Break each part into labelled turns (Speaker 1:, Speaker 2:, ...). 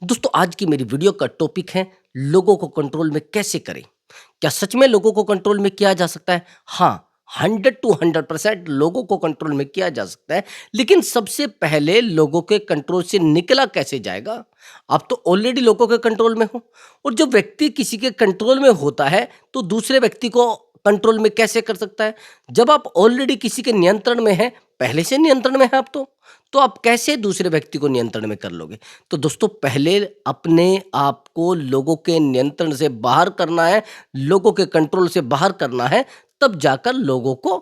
Speaker 1: दोस्तों आज की मेरी वीडियो का टॉपिक है लोगों को कंट्रोल में कैसे करें। क्या सच में लोगों को कंट्रोल में किया जा सकता है? हाँ, 100 to 100% लोगों को कंट्रोल में किया जा सकता है। लेकिन सबसे पहले लोगों के कंट्रोल से निकला कैसे जाएगा? आप तो ऑलरेडी लोगों के कंट्रोल में हो, और जब व्यक्ति किसी के कंट्रोल में होता है तो दूसरे व्यक्ति को कंट्रोल में कैसे कर सकता है? जब आप ऑलरेडी किसी के नियंत्रण में हैं, पहले से नियंत्रण में है आप तो आप कैसे दूसरे व्यक्ति को नियंत्रण में कर लोगे? तो दोस्तों पहले अपने आप को लोगों के नियंत्रण से बाहर करना है, लोगों के कंट्रोल से बाहर करना है, तब जाकर लोगों को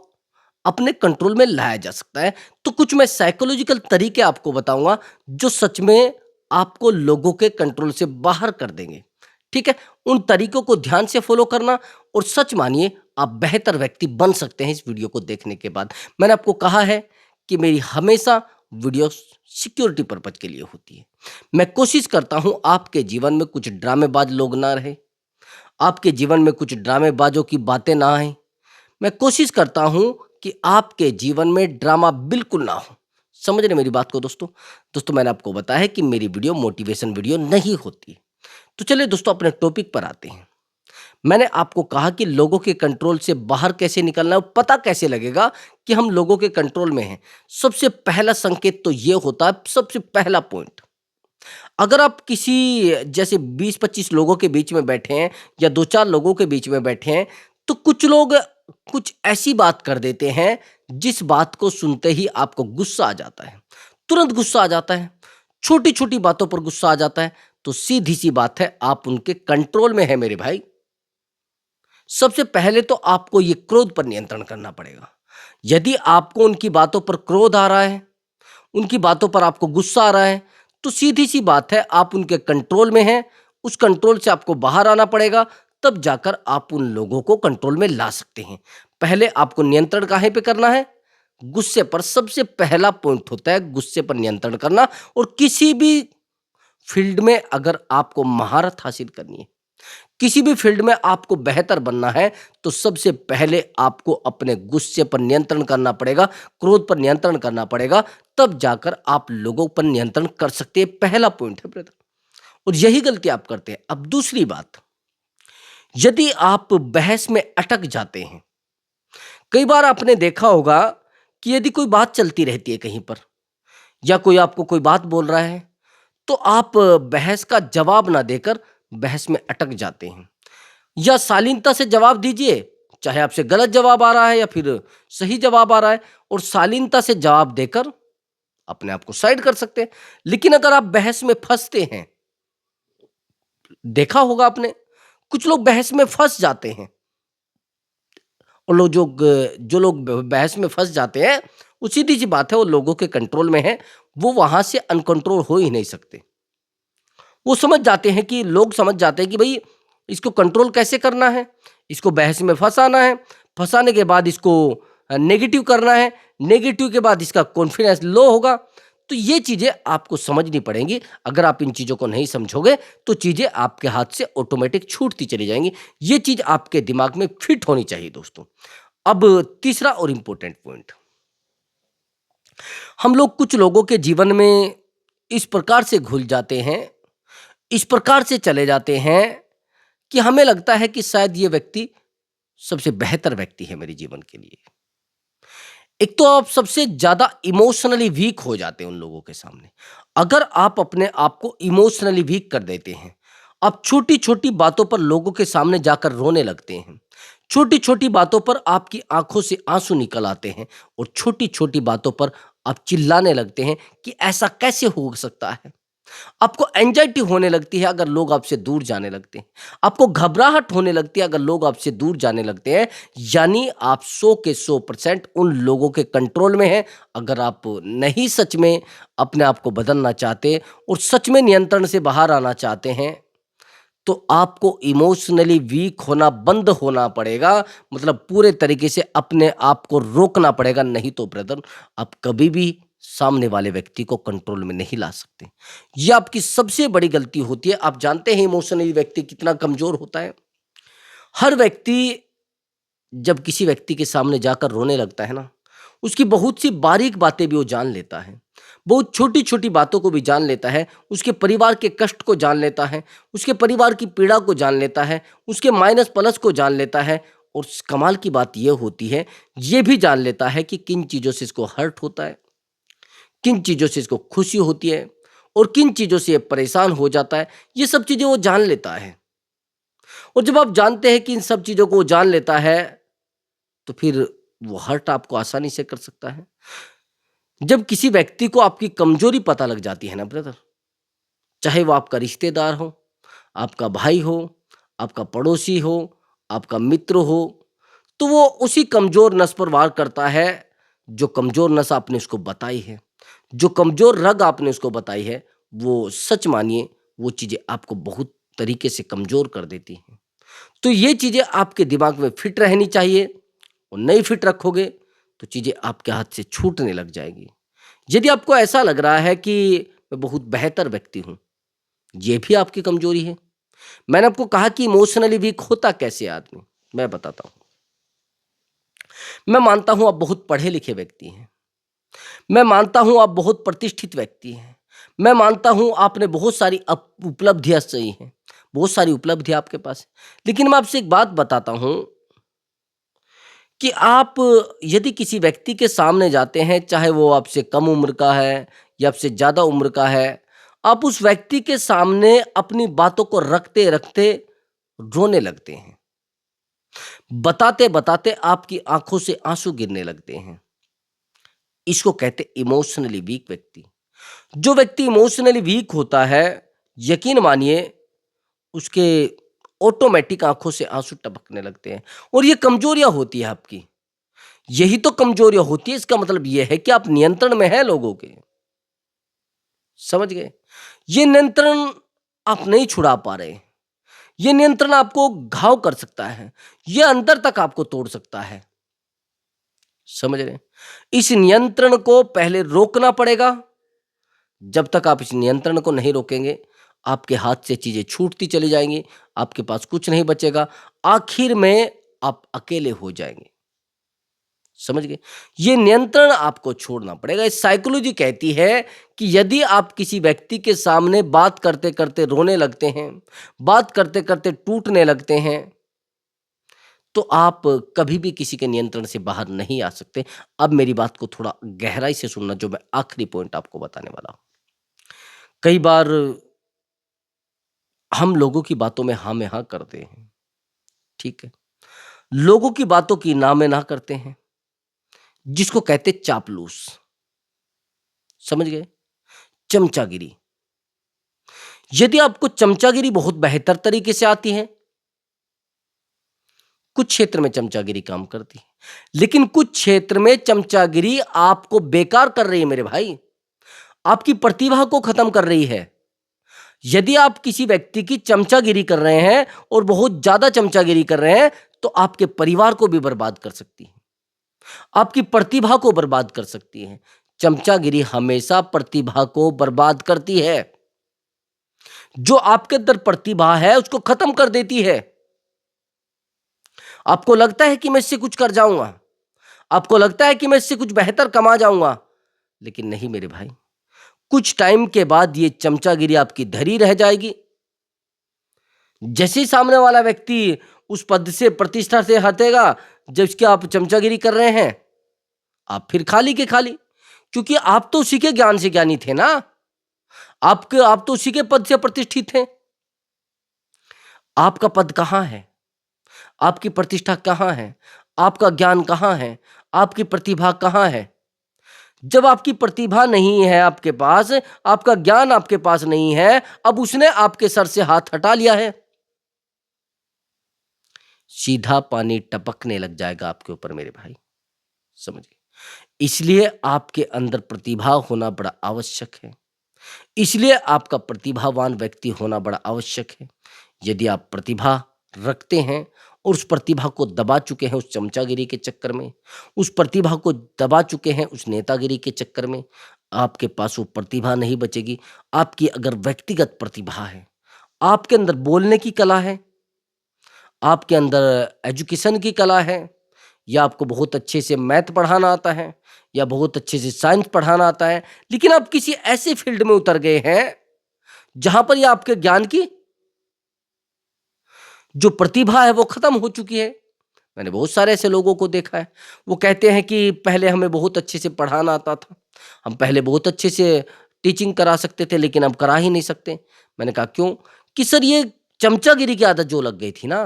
Speaker 1: अपने कंट्रोल में लाया जा सकता है। तो कुछ मैं साइकोलॉजिकल तरीके आपको बताऊँगा जो सच में आपको लोगों के कंट्रोल से बाहर कर देंगे। ठीक है? उन तरीकों को ध्यान से फॉलो करना, और सच मानिए आप बेहतर व्यक्ति बन सकते हैं इस वीडियो को देखने के बाद। मैंने आपको कहा है कि मेरी हमेशा वीडियो सिक्योरिटी पर्पज के लिए होती है। मैं कोशिश करता हूं आपके जीवन में कुछ ड्रामेबाज लोग ना रहे, आपके जीवन में कुछ ड्रामेबाजों की बातें ना आए। मैं कोशिश करता हूं कि आपके जीवन में ड्रामा बिल्कुल ना हो। समझ रहे मेरी बात को दोस्तों? दोस्तों मैंने आपको बताया है कि मेरी वीडियो मोटिवेशन वीडियो नहीं होती। तो चलिए दोस्तों अपने टॉपिक पर आते हैं। मैंने आपको कहा कि लोगों के कंट्रोल से बाहर कैसे निकलना है, पता कैसे लगेगा कि हम लोगों के कंट्रोल में हैं। सबसे पहला संकेत तो ये होता है, सबसे पहला पॉइंट, अगर आप किसी जैसे 20-25 लोगों के बीच में बैठे हैं या 2-4 लोगों के बीच में बैठे हैं, तो कुछ लोग कुछ ऐसी बात कर देते हैं जिस बात को सुनते ही आपको गुस्सा आ जाता है, तुरंत गुस्सा आ जाता है, छोटी-छोटी बातों पर गुस्सा आ जाता है। तो सीधी सी बात है, आप उनके कंट्रोल में हैं मेरे भाई। सबसे पहले तो आपको ये क्रोध पर नियंत्रण करना पड़ेगा। यदि आपको उनकी बातों पर क्रोध आ रहा है, उनकी बातों पर आपको गुस्सा आ रहा है, तो सीधी-सी बात है आप उनके कंट्रोल में हैं, उस कंट्रोल से आपको बाहर आना पड़ेगा, तब जाकर आप उन लोगों को कंट्रोल में ला सकते हैं। पहले आपको नियंत्रण काहे पे करना है? गुस्से पर। सबसे पहला पॉइंट होता है गुस्से पर नियंत्रण करना। और किसी भी फील्ड में अगर आपको महारत हासिल करनी है, किसी भी फील्ड में आपको बेहतर बनना है, तो सबसे पहले आपको अपने गुस्से पर नियंत्रण करना पड़ेगा, क्रोध पर नियंत्रण करना पड़ेगा, तब जाकर आप लोगों पर नियंत्रण कर सकते हैं। पहला पॉइंट है ब्रदर, और यही गलती आप करते हैं। अब दूसरी बात, यदि आप बहस में अटक जाते हैं, कई बार आपने देखा होगा कि यदि कोई बात चलती रहती है कहीं पर, या कोई आपको कोई बात बोल रहा है, तो आप बहस का जवाब ना देकर बहस में अटक जाते हैं। या शालीनता से जवाब दीजिए, चाहे आपसे गलत जवाब आ रहा है या फिर सही जवाब आ रहा है, और शालीनता से जवाब देकर अपने आप को साइड कर सकते हैं। लेकिन अगर आप बहस में फंसते हैं, देखा होगा आपने, कुछ लोग बहस में फंस जाते हैं, और जो लोग बहस में फंस जाते हैं, वो सीधी सी बात है वो लोगों के कंट्रोल में है, वो वहां से अनकंट्रोल हो ही नहीं सकते। वो समझ जाते हैं कि लोग समझ जाते हैं कि भाई इसको कंट्रोल कैसे करना है, इसको बहस में फंसाना है, फंसाने के बाद इसको नेगेटिव करना है, नेगेटिव के बाद इसका कॉन्फिडेंस लो होगा। तो ये चीज़ें आपको समझनी पड़ेंगी। अगर आप इन चीज़ों को नहीं समझोगे तो चीज़ें आपके हाथ से ऑटोमेटिक छूटती चली जाएंगी। ये चीज़ आपके दिमाग में फिट होनी चाहिए दोस्तों। अब तीसरा और इम्पोर्टेंट पॉइंट, हम लोग कुछ लोगों के जीवन में इस प्रकार से घुल जाते हैं, इस प्रकार से चले जाते हैं कि हमें लगता है कि शायद ये व्यक्ति सबसे बेहतर व्यक्ति है मेरे जीवन के लिए। एक तो आप सबसे ज़्यादा इमोशनली वीक हो जाते हैं उन लोगों के सामने। अगर आप अपने आप को इमोशनली वीक कर देते हैं, आप छोटी-छोटी बातों पर लोगों के सामने जाकर रोने लगते हैं। छोटी-छोटी बातों पर आपकी आँखों से आँसू निकल आते हैं, और छोटी-छोटी बातों पर आप चिल्लाने लगते हैं कि ऐसा कैसे हो सकता है? आपको एंजाइटी होने लगती है अगर लोग आपसे दूर जाने लगते हैं। आपको घबराहट होने लगती है अगर लोग आपसे दूर जाने लगते हैं। यानी आप 100 के 100% उन लोगों के कंट्रोल में हैं। अगर आप नहीं सच में अपने आप को बदलना चाहते और सच में नियंत्रण से बाहर आना चाहते हैं, तो आपको इमोशनली वीक होना बंद होना पड़ेगा। मतलब पूरे तरीके से अपने आप को रोकना पड़ेगा, नहीं तो ब्रदर आप कभी भी सामने वाले व्यक्ति को कंट्रोल में नहीं ला सकते। यह आपकी सबसे बड़ी गलती होती है। आप जानते हैं इमोशनली व्यक्ति कितना कमजोर होता है। हर व्यक्ति जब किसी व्यक्ति के सामने जाकर रोने लगता है ना, उसकी बहुत सी बारीक बातें भी वो जान लेता है। बहुत छोटी-छोटी बातों को भी जान लेता है, उसके परिवार के कष्ट को जान लेता है, उसके परिवार की पीड़ा को जान लेता है, उसके माइनस प्लस को जान लेता है और कमाल की बात ये होती है, ये भी जान लेता है कि किन चीज़ों से इसको हर्ट होता है, किन चीज़ों से इसको खुशी होती है और किन चीज़ों से ये परेशान हो जाता है, ये सब चीज़ें वो जान लेता है। और जब आप जानते हैं कि इन सब चीज़ों को वो जान लेता है, तो फिर वो हर्ट आपको आसानी से कर सकता है। जब किसी व्यक्ति को आपकी कमज़ोरी पता लग जाती है ना ब्रदर, चाहे वो आपका रिश्तेदार हो, आपका भाई हो, आपका पड़ोसी हो, आपका मित्र हो, तो वो उसी कमज़ोर नस पर वार करता है, जो कमज़ोर नस आपने उसको बताई है। जो कमज़ोर रग आपने उसको बताई है, वो सच मानिए वो चीज़ें आपको बहुत तरीके से कमज़ोर कर देती हैं। तो ये चीज़ें आपके दिमाग में फिट रहनी चाहिए और नहीं फिट रखोगे, तो चीज़ें आपके हाथ से छूटने लग जाएगी। यदि आपको ऐसा लग रहा है कि मैं बहुत बेहतर व्यक्ति हूँ, ये भी आपकी कमज़ोरी है। मैंने आपको कहा कि इमोशनली वीक होता कैसे है आदमी, मैं बताता हूँ। मैं मानता हूँ आप बहुत पढ़े-लिखे व्यक्ति हैं। मैं मानता हूँ आप बहुत प्रतिष्ठित व्यक्ति हैं। मैं मानता हूँ आपने बहुत सारी उपलब्धियाँ सही हैं, बहुत सारी उपलब्धियाँ आपके पास हैं। लेकिन मैं आपसे एक बात बताता हूँ कि आप यदि किसी व्यक्ति के सामने जाते हैं, चाहे वो आपसे कम उम्र का है या आपसे ज़्यादा उम्र का है, आप उस व्यक्ति के सामने अपनी बातों को रखते-रखते रोने लगते हैं। बताते-बताते आपकी आँखों से आँसू गिरने लगते हैं। इसको कहते इमोशनली वीक व्यक्ति। जो व्यक्ति इमोशनली वीक होता है, यकीन मानिए उसके ऑटोमैटिक आँखों से आँसू टपकने लगते हैं और ये कमज़ोरियाँ होती है आपकी। यही तो कमज़ोरियाँ होती है, इसका मतलब ये है कि आप नियंत्रण में हैं लोगों के। समझ गए? ये नियंत्रण आप नहीं छुड़ा पा रहे। ये नियंत्रण आपको घाव कर सकता है। ये अंदर तक आपको तोड़ सकता है। समझ रहे हैं? इस नियंत्रण को पहले रोकना पड़ेगा। जब तक आप इस नियंत्रण को नहीं रोकेंगे, आपके हाथ से चीज़ें छूटती चली जाएँगी, आपके पास कुछ नहीं बचेगा। आखिर में आप अकेले हो जाएँगे। समझ गए? ये नियंत्रण आपको छोड़ना पड़ेगा। साइकोलॉजी कहती है कि यदि आप किसी व्यक्ति के सामने बात करते-करते रोने लगते हैं, बात करते-करते टूटने लगते हैं, तो आप कभी भी किसी के नियंत्रण से बाहर नहीं आ सकते। अब मेरी बात को थोड़ा गहराई से सुनना, जो मैं आखिरी पॉइंट आपको बताने वाला हूँ। कई बार हम लोगों की बातों में हाँ में हाँ करते हैं, ठीक है? लोगों की बातों की ना में ना करते हैं, जिसको कहते चापलूस। समझ गए? चमचागिरी। यदि आपको चमचागिरी बहुत बेहतर तरीके से आती है, कुछ क्षेत्र में चमचागिरी काम करती है, लेकिन कुछ क्षेत्र में चमचागिरी आपको बेकार कर रही है मेरे भाई, आपकी प्रतिभा को खत्म कर रही है। यदि आप किसी व्यक्ति की चमचागिरी कर रहे हैं और बहुत ज्यादा चमचागिरी कर रहे हैं, तो आपके परिवार को भी बर्बाद कर सकती है, आपकी प्रतिभा को बर्बाद कर सकती है। चमचागिरी हमेशा प्रतिभा को बर्बाद करती है। जो आपके अंदर प्रतिभा है उसको खत्म कर देती है। आपको लगता है कि मैं इससे कुछ कर जाऊंगा, आपको लगता है कि मैं इससे कुछ बेहतर कमा जाऊंगा, लेकिन नहीं मेरे भाई। कुछ टाइम के बाद ये चमचागिरी आपकी धरी रह जाएगी। जैसे ही सामने वाला व्यक्ति उस पद से, प्रतिष्ठा से हटेगा, जब इसकी आप चमचागिरी कर रहे हैं, आप फिर खाली के खाली, क्योंकि आप तो उसी के ज्ञान से ज्ञानी थे ना, आप तो उसी के पद से प्रतिष्ठित थे। आपका पद कहाँ है? आपकी प्रतिष्ठा कहाँ है? आपका ज्ञान कहाँ है? आपकी प्रतिभा कहाँ है? जब आपकी प्रतिभा नहीं है आपके पास, आपका ज्ञान आपके पास नहीं है, अब उसने आपके सर से हाथ हटा लिया है, सीधा पानी टपकने लग जाएगा आपके ऊपर मेरे भाई। समझिए, इसलिए आपके अंदर प्रतिभा होना बड़ा आवश्यक है। इसलिए आपका प्रतिभावान व्यक्ति होना बड़ा आवश्यक है। यदि आप प्रतिभा रखते हैं और उस प्रतिभा को दबा चुके हैं उस चमचागिरी के चक्कर में, उस प्रतिभा को दबा चुके हैं उस नेतागिरी के चक्कर में, आपके पास वो प्रतिभा नहीं बचेगी। आपकी अगर व्यक्तिगत प्रतिभा है, आपके अंदर बोलने की कला है, आपके अंदर एजुकेशन की कला है, या आपको बहुत अच्छे से मैथ पढ़ाना आता है, या बहुत अच्छे से साइंस पढ़ाना आता है, लेकिन आप किसी ऐसे फील्ड में उतर गए हैं जहां पर ये आपके ज्ञान की जो प्रतिभा है वो खत्म हो चुकी है। मैंने बहुत सारे ऐसे लोगों को देखा है, वो कहते हैं कि पहले हमें बहुत अच्छे से पढ़ाना आता था, हम पहले बहुत अच्छे से टीचिंग करा सकते थे, लेकिन अब करा ही नहीं सकते। मैंने कहा क्यों? कि सर ये चमचागिरी की आदत जो लग गई थी ना,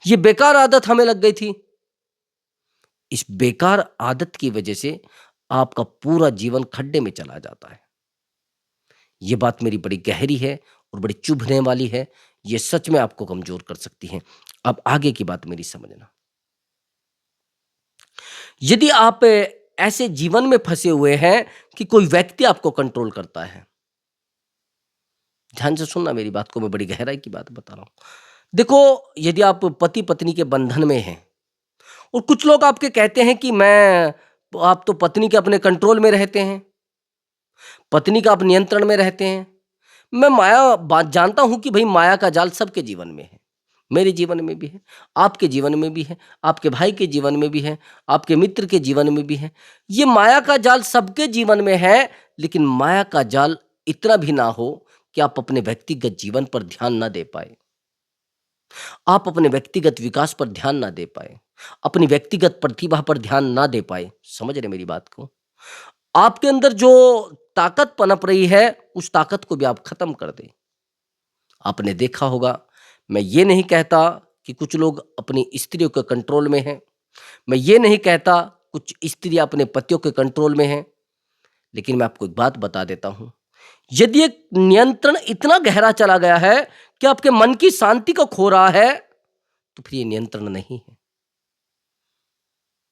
Speaker 1: ये बेकार आदत हमें लग गई थी। इस बेकार आदत की वजह से आपका पूरा जीवन खड्डे में चला जाता है। ये बात मेरी बड़ी गहरी है और बड़ी चुभने वाली है। ये सच में आपको कमजोर कर सकती है। अब आगे की बात मेरी समझना। यदि आप ऐसे जीवन में फंसे हुए हैं कि कोई व्यक्ति आपको कंट्रोल करता है, ध्यान से सुनना मेरी बात को, मैं बड़ी गहराई की बात बता रहा हूं। देखो, यदि आप पति पत्नी के बंधन में हैं और कुछ लोग आपके कहते हैं कि मैं आप तो पत्नी के अपने कंट्रोल में रहते हैं, पत्नी का आप नियंत्रण में रहते हैं। मैं माया बात जानता हूं कि भाई माया का जाल सबके जीवन में है, मेरे जीवन में भी है, आपके जीवन में भी है, आपके भाई के जीवन में भी है, आपके मित्र के जीवन में भी है। ये माया का जाल सबके जीवन में है, लेकिन माया का जाल इतना भी ना हो कि आप अपने व्यक्तिगत जीवन पर ध्यान ना दे पाए, आप अपने व्यक्तिगत विकास पर ध्यान ना दे पाए, अपनी व्यक्तिगत प्रतिभा पर ध्यान ना दे पाए। समझ रहे मेरी बात को? आपके अंदर जो ताकत पनप रही है, उस ताकत को भी आप खत्म कर दें। आपने देखा होगा, मैं ये नहीं कहता कि कुछ लोग अपनी स्त्रियों के कंट्रोल में हैं, मैं ये नहीं कहता कुछ स्त्रियां अपने पतियों के कंट्रोल में हैं, लेकिन मैं आपको एक बात बता देता हूं। यदि एक नियंत्रण इतना गहरा चला गया है कि आपके मन की शांति को खो रहा है, तो फिर ये नियंत्रण नहीं है।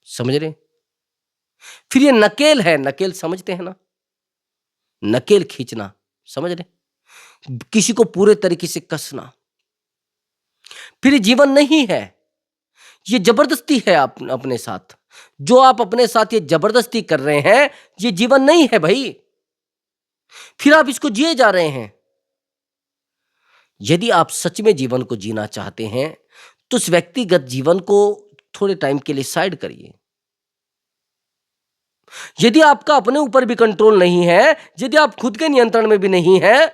Speaker 1: समझ रहे? फिर ये नकेल है। नकेल समझते हैं ना? नकेल खींचना, समझ रहे? किसी को पूरे तरीके से कसना, फिर ये जीवन नहीं है, ये जबरदस्ती है। आप अपने साथ जो आप अपने साथ ये जबरदस्ती कर रहे हैं, ये जीवन नहीं है भाई। फिर आप इसको जिए जा रहे हैं। यदि आप सच में जीवन को जीना चाहते हैं, तो उस व्यक्तिगत जीवन को थोड़े टाइम के लिए साइड करिए। यदि आपका अपने ऊपर भी कंट्रोल नहीं है, यदि आप खुद के नियंत्रण में भी नहीं है,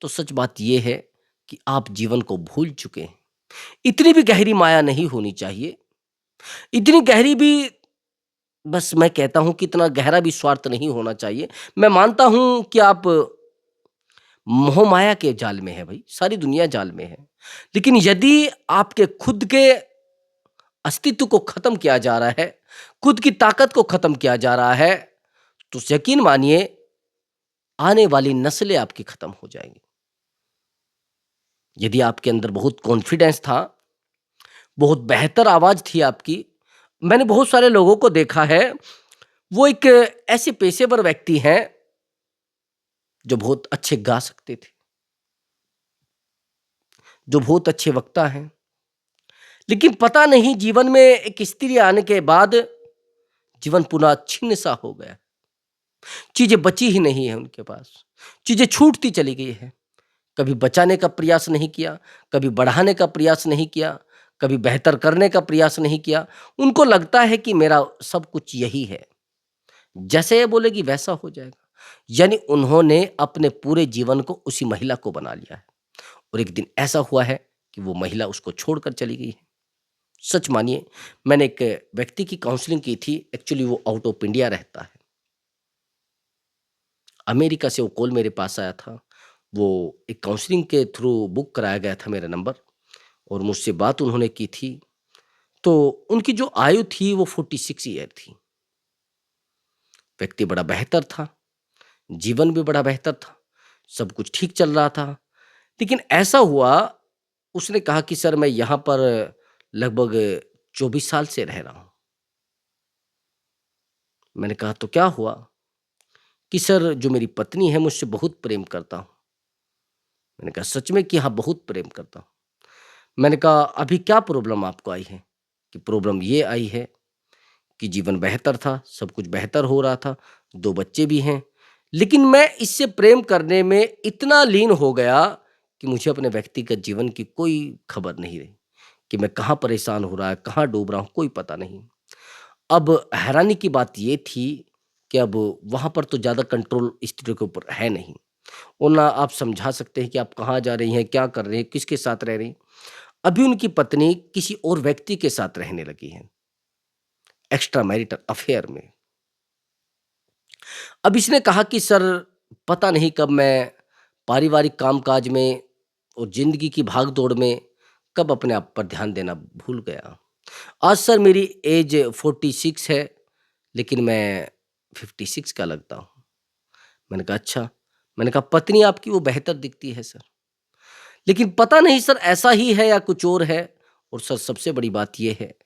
Speaker 1: तो सच बात यह है कि आप जीवन को भूल चुके हैं। इतनी भी गहरी माया नहीं होनी चाहिए, इतनी गहरी भी, बस मैं कहता हूं कि इतना गहरा भी स्वार्थ नहीं होना चाहिए। मैं मानता हूं कि आप मोह माया के जाल में है भाई, सारी दुनिया जाल में है, लेकिन यदि आपके खुद के अस्तित्व को खत्म किया जा रहा है, खुद की ताकत को खत्म किया जा रहा है, तो यकीन मानिए आने वाली नस्लें आपकी खत्म हो जाएंगी। यदि आपके अंदर बहुत कॉन्फिडेंस था, बहुत बेहतर आवाज थी आपकी, मैंने बहुत सारे लोगों को देखा है, वो एक ऐसे पेशेवर व्यक्ति हैं जो बहुत अच्छे गा सकते थे, जो बहुत अच्छे वक्ता हैं, लेकिन पता नहीं जीवन में एक स्त्री आने के बाद जीवन पुनः छिन्न सा हो गया। चीजें बची ही नहीं है उनके पास, चीजें छूटती चली गई है। कभी बचाने का प्रयास नहीं किया, कभी बढ़ाने का प्रयास नहीं किया, कभी बेहतर करने का प्रयास नहीं किया। उनको लगता है कि मेरा सब कुछ यही है, जैसे ये बोलेगी वैसा हो जाएगा। यानी उन्होंने अपने पूरे जीवन को उसी महिला को बना लिया है, और एक दिन ऐसा हुआ है कि वो महिला उसको छोड़कर चली गई है। सच मानिए, मैंने एक व्यक्ति की काउंसलिंग की थी, एक्चुअली वो आउट ऑफ इंडिया रहता है, अमेरिका से वो कॉल मेरे पास आया था। वो एक काउंसलिंग के थ्रू बुक कराया गया था मेरा नंबर, और मुझसे बात उन्होंने की थी। तो उनकी जो आयु थी वो 46 ईयर थी। व्यक्ति बड़ा बेहतर था, जीवन भी बड़ा बेहतर था, सब कुछ ठीक चल रहा था, लेकिन ऐसा हुआ, उसने कहा कि सर मैं यहाँ पर लगभग 24 साल से रह रहा हूँ। मैंने कहा तो क्या हुआ? कि सर जो मेरी पत्नी है मुझसे बहुत प्रेम करता हूँ। मैंने कहा सच में? कि हाँ, बहुत प्रेम करता हूँ। मैंने कहा अभी क्या प्रॉब्लम आपको आई है? कि प्रॉब्लम ये आई है कि जीवन बेहतर था, सब कुछ बेहतर हो रहा था, 2 बच्चे भी हैं, लेकिन मैं इससे प्रेम करने में इतना लीन हो गया कि मुझे अपने व्यक्तिगत जीवन की कोई खबर नहीं रही कि मैं कहाँ परेशान हो रहा है, कहाँ डूब रहा हूँ, कोई पता नहीं। अब हैरानी की बात ये थी कि अब वहाँ पर तो ज़्यादा कंट्रोल स्त्रियों के ऊपर है नहीं। वो ना आप समझा सकते हैं कि आप कहाँ जा रही हैं, क्या कर रही हैं, किसके साथ रह रही हैं। अभी उनकी पत्नी किसी और व्यक्ति के साथ रहने लगी है, एक्स्ट्रा मैरिटल अफेयर में। अब इसने कहा कि सर, पता नहीं कब मैं पारिवारिक कामकाज में और ज़िंदगी की भाग-दौड़ में कब अपने आप पर ध्यान देना भूल गया। आज सर मेरी एज 46 है, लेकिन मैं 56 का लगता हूँ। मैंने कहा अच्छा। मैंने कहा पत्नी आपकी वो बेहतर दिखती है सर। लेकिन पता नहीं सर ऐसा ही है या कुछ और है। और सर सबसे बड़ी बात ये है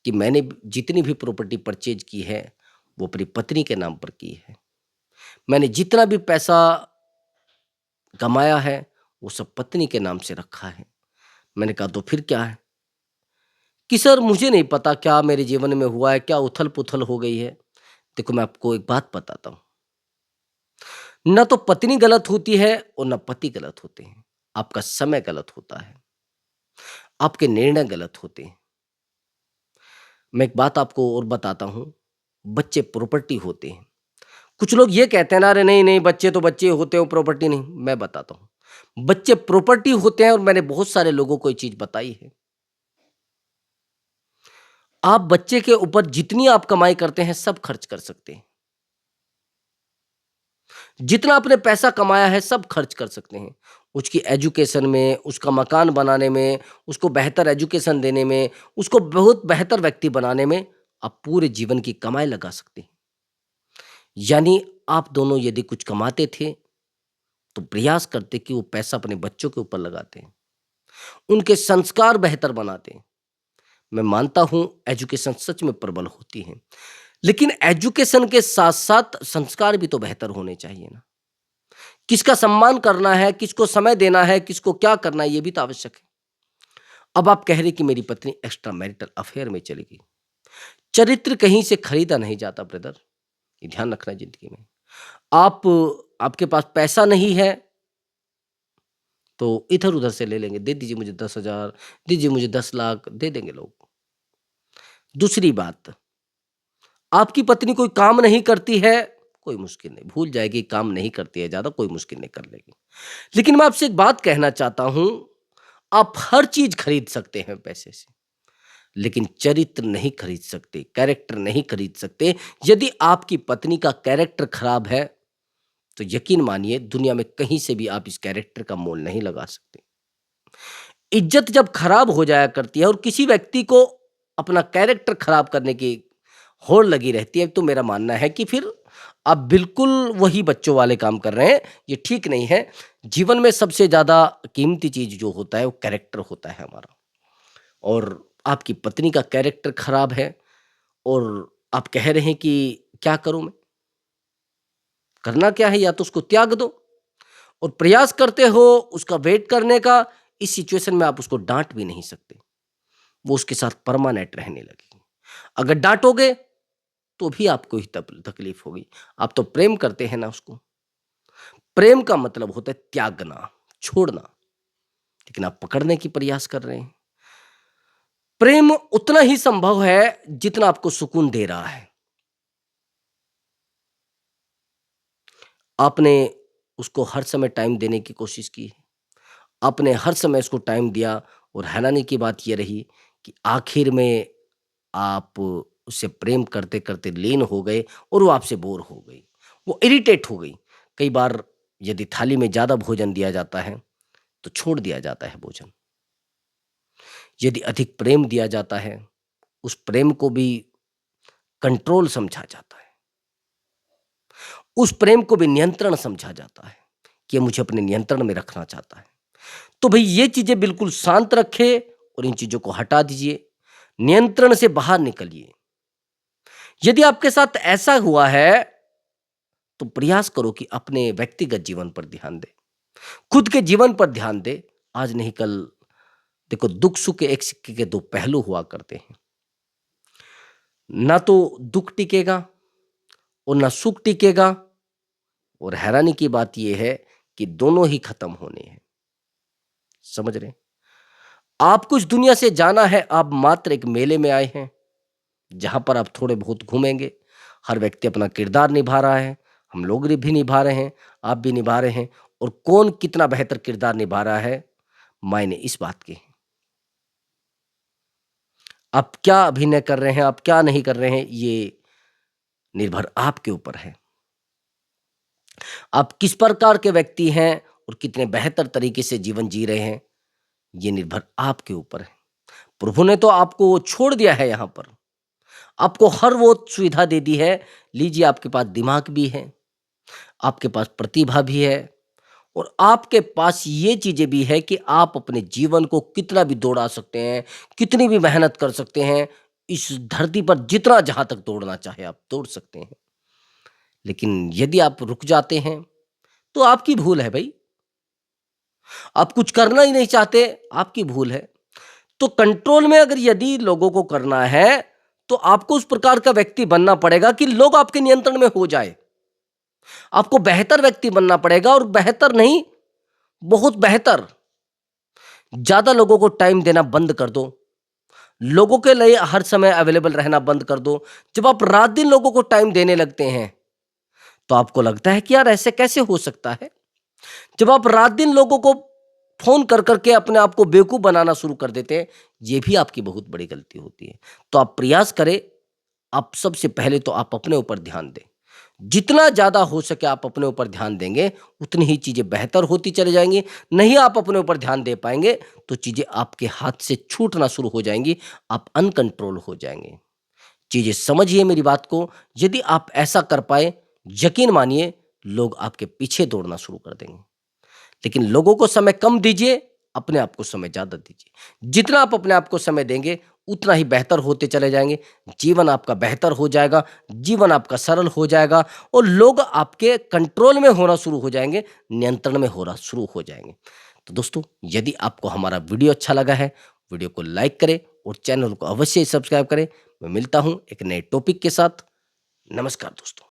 Speaker 1: कि मैंने जितनी भी प्रॉपर्टी परचेज की है, वो अपनी पत्नी के नाम पर की है। मैंने जितना भी पैसा कमाया है, वो सब पत्नी के नाम से रखा है। मैंने कहा तो फिर क्या है? कि सर मुझे नहीं पता क्या मेरे जीवन में हुआ है, क्या उथल-पुथल हो गई है। देखो मैं आपको एक बात बताता हूँ, ना तो पत्नी गलत होती है और ना पति गलत होते हैं। आपका समय गलत होता है, आपके निर्णय गलत होते हैं। मैं एक बात आपको और बताता हूँ, बच्चे प्रॉपर्टी होते हैं। कुछ लोग ये कहते हैं ना, अरे नहीं, नहीं बच्चे तो बच्चे होते हैं, प्रॉपर्टी नहीं। मैं बताता हूँ, बच्चे प्रॉपर्टी होते हैं और मैंने बहुत सारे लोगों को ये चीज़ बताई है। आप बच्चे के ऊपर जितनी आप कमाई करते हैं, सब खर्च कर सकते हैं। जितना आपने पैसा कमाया है सब खर्च कर सकते हैं। उसकी एजुकेशन में, उसका मकान बनाने में, उसको बेहतर एजुकेशन देने में, उसको बहुत बेहतर व्यक्ति बनाने में आप पूरे जीवन की कमाई लगा सकते हैं। यानी आप दोनों यदि कुछ कमाते थे, तो प्रयास करते कि वो पैसा अपने बच्चों के ऊपर लगाते हैं, उनके संस्कार बेहतर बनाते हैं। मैं मानता हूँ एजुकेशन सच में प्रबल होती है, लेकिन एजुकेशन के साथ-साथ संस्कार भी तो बेहतर होने चाहिए ना। किसका सम्मान करना है, किसको समय देना है, किसको क्या करना है, ये भी तो आवश्यक है। अब आप कह रहे कि मेरी पत्नी एक्स्ट्रा मैरिटल अफेयर में चली गई। चरित्र कहीं से खरीदा नहीं जाता ब्रदर, ये ध्यान रखना ज़िंदगी में। आप आपके पास पैसा नहीं है, तो इधर-उधर से ले लेंगे, दे दीजिए मुझे 10,000, दीजिए मुझे 10 लाख, दे देंगे लोग। दूसरी बात, आपकी पत्नी कोई काम नहीं करती है, कोई मुश्किल नहीं, भूल जाएगी काम नहीं करती है ज़्यादा, कोई मुश्किल नहीं, कर लेगी। लेकिन मैं आपसे एक बात कहना चाहता हूँ, आप हर चीज़ खरीद सकते हैं पैसे से, लेकिन चरित्र नहीं खरीद सकते, कैरेक्टर नहीं खरीद सकते। यदि आपकी पत्नी का कैरेक्टर खराब है, तो यकीन मानिए दुनिया में कहीं से भी आप इस कैरेक्टर का मोल नहीं लगा सकते। इज्जत जब खराब हो जाया करती है और किसी व्यक्ति को अपना कैरेक्टर खराब करने की होड़ लगी रहती है, तो मेरा मानना है कि फिर आप बिल्कुल वही बच्चों वाले काम कर रहे हैं, ये ठीक नहीं है। जीवन में सबसे ज़्यादा कीमती चीज़ जो होता है, वो कैरेक्टर होता है हमारा। और आपकी पत्नी का कैरेक्टर खराब है और आप कह रहे हैं कि क्या करूँ मैं? करना क्या है? या तो उसको त्याग दो और प्रयास करते हो उसका वेट करने का। इस सिचुएशन में आप उसको डाँट भी नहीं सकते। वो उसके साथ परमानेंट रहने लगेगी। अगर डाँटोगे तो भी आपको ही तकलीफ होगी। आप तो प्रेम करते हैं ना उसको। प्रेम का मतलब होता है त्यागना, छोड़ना, लेकिन आप पकड़ने की प्रयास कर रहे हैं। प्रेम उतना ही संभव है जितना आपको सुकून दे रहा है। आपने उसको हर समय टाइम देने की कोशिश की, आपने हर समय उसको टाइम दिया और हैरानी की बात ये रही कि आखिर में आप उससे प्रेम करते-करते लीन हो गए और वो आपसे बोर हो गई। वो इरिटेट हो गई। कई बार यदि थाली में ज़्यादा भोजन दिया जाता है, तो छोड़ दिया जाता है भोजन। यदि अधिक प्रेम दिया जाता है, उस प्रेम को भी कंट्रोल समझा जाता है। उस प्रेम को भी नियंत्रण समझा जाता है कि ये मुझे अपने नियंत्रण में रखना चाहता है। तो भई ये चीज़ें बिल्कुल शांत रखें और इन चीज़ों को हटा दीजिए। नियंत्रण से बाहर निकलिए। यदि आपके साथ ऐसा हुआ है, तो प्रयास करो कि अपने व्यक्तिगत जीवन पर ध्यान दें। खुद के जीवन पर ध्यान दें। आज नहीं कल देखो, दुख-सुख एक सिक्के के 2 पहलू हुआ करते हैं। ना तो दुःख टिकेगा और ना सुख टिकेगा। और हैरानी की बात ये है कि दोनों ही खत्म होने हैं। समझ रहे हैं? आप कुछ दुनिया से जाना है, आप मात्र एक मेले में आए हैं, जहाँ पर आप थोड़े बहुत घूमेंगे, हर व्यक्ति अपना किरदार निभा रहा है, हम लोग भी निभा रहे हैं, आप भी निभा रहे हैं, और कौन कितना बेहतर किरदार निभा रहा है, मायने इस बात के हैं। आप क्या अभिनय कर रहे हैं, आप क्या नहीं कर रहे हैं, ये निर्भर आपके ऊपर है। आप किस प्रकार के व्यक्ति हैं और कितने बेहतर तरीके से जीवन जी रहे हैं, ये निर्भर आपके ऊपर है। प्रभु ने तो आपको छोड़ दिया है यहाँ पर, आपको हर वो सुविधा दे दी है। लीजिए, आपके पास दिमाग भी है, आपके पास प्रतिभा भी है, और आपके पास ये चीज़ें भी है कि आप अपने जीवन को कितना भी दौड़ा सकते हैं, कितनी भी मेहनत कर सकते हैं। इस धरती पर जितना जहाँ तक दौड़ना चाहे आप दौड़ सकते हैं। लेकिन यदि आप रुक जाते हैं, तो आपकी भूल है भई। आप कुछ करना ही नहीं चाहते, आपकी भूल है। तो कंट्रोल में अगर यदि लोगों को करना है, तो आपको उस प्रकार का व्यक्ति बनना पड़ेगा कि लोग आपके नियंत्रण में हो जाए। आपको बेहतर व्यक्ति बनना पड़ेगा, और बेहतर नहीं, बहुत बेहतर। ज़्यादा लोगों को टाइम देना बंद कर दो। लोगों के लिए हर समय अवेलेबल रहना बंद कर दो। जब आप रात-दिन लोगों को टाइम देने लगते हैं, तो आपको लगता है कि यार ऐसे कैसे हो सकता है? जब आप रात-दिन लोगों को फ़ोन कर के अपने आप को बेवकूफ़ बनाना शुरू कर देते हैं, ये भी आपकी बहुत बड़ी गलती होती है। तो आप प्रयास करें, आप सबसे पहले तो आप अपने ऊपर ध्यान दें। जितना ज़्यादा हो सके आप अपने ऊपर ध्यान देंगे, उतनी ही चीज़ें बेहतर होती चली जाएँगी। नहीं आप अपने ऊपर ध्यान दे पाएँगे, तो चीज़ें आपके हाथ से छूटना शुरू हो जाएँगी, आप अनकंट्रोल हो जाएँगे। चीज़ें समझिए मेरी बात को। यदि आप ऐसा कर पाए, यकीन मानिए लोग आपके पीछे दौड़ना शुरू कर देंगे। लेकिन लोगों को समय कम दीजिए, अपने आप को समय ज़्यादा दीजिए। जितना आप अपने आप को समय देंगे, उतना ही बेहतर होते चले जाएँगे। जीवन आपका बेहतर हो जाएगा, जीवन आपका सरल हो जाएगा, और लोग आपके कंट्रोल में होना शुरू हो जाएँगे, नियंत्रण में होना शुरू हो जाएँगे। तो दोस्तों, यदि आपको हमारा वीडियो अच्छा लगा है, वीडियो को लाइक करें और चैनल को अवश्य ही सब्सक्राइब करें। मैं मिलता हूँ एक नए टॉपिक के साथ। नमस्कार दोस्तों।